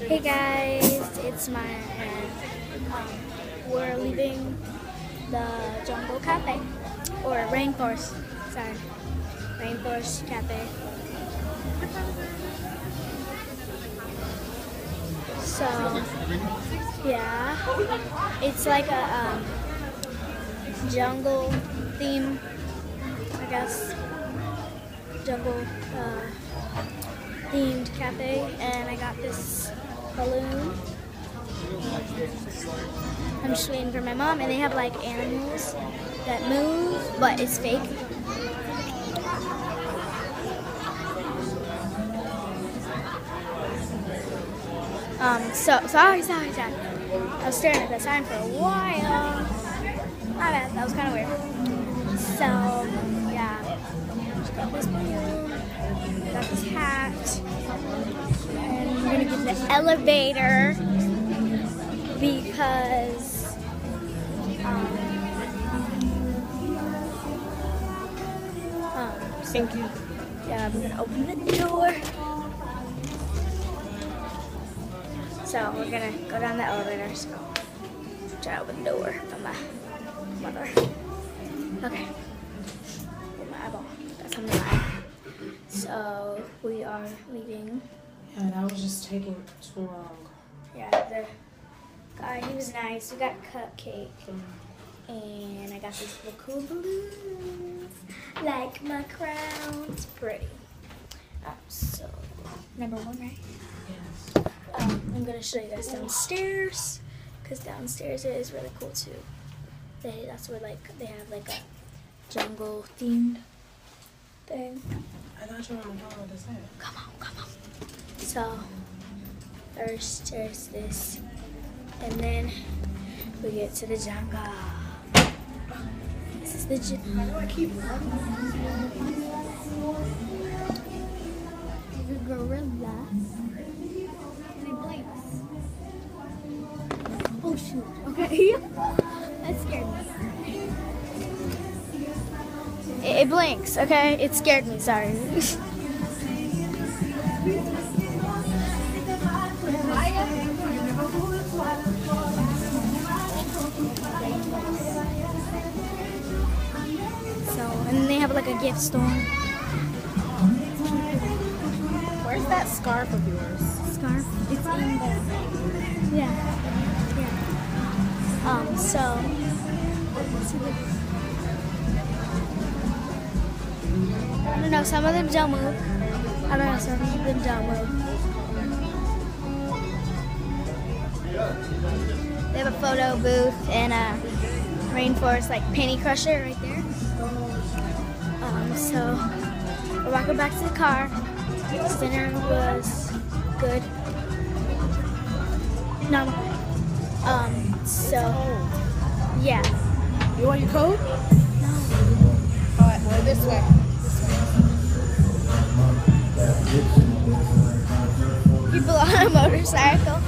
Hey guys, it's my we're leaving the Jungle Cafe or Rainforest. Sorry, Rainforest Cafe. So yeah, it's like a jungle theme, I guess. Jungle themed cafe, and I got this balloon. I'm just waiting for my mom, and they have like animals that move, but it's fake. Sorry. I was staring at the sign for a while. My bad, that was kind of weird. So, yeah, just got this balloon, got this hat, and we're gonna get the elevator because Thank you. yeah, we're gonna open the door. So we're gonna go down the elevator. So try to open the door from my mother. Okay. Get my eyeball. That's on my eye. So we are leaving. Yeah, that was just taking too long. Yeah, the guy, he was nice. We got a cupcake. And I got these little cool balloons. Like my crown. It's pretty. So, number one, right? Yes. I'm going to show you guys downstairs. Because downstairs it is really cool too. That's where like they have like a jungle themed thing. I thought you were on the phone with this. Come on. So, first there's this. And then we get to the jungle. This is the jungle. Why do I keep running? The gorilla. And it blinks. Oh shoot. Okay. That scared me. It blinks, okay? It scared me, sorry. And then they have like a gift store. Where's that scarf of yours? Scarf? It's in there. Yeah. So I don't know, some of them don't move. Some of them don't move. They have a photo booth and a Rainforest like penny crusher right there. So we're walking back to the car. Dinner was good. No. So yeah. You want your coat? No. Alright, well this way. People on a motorcycle.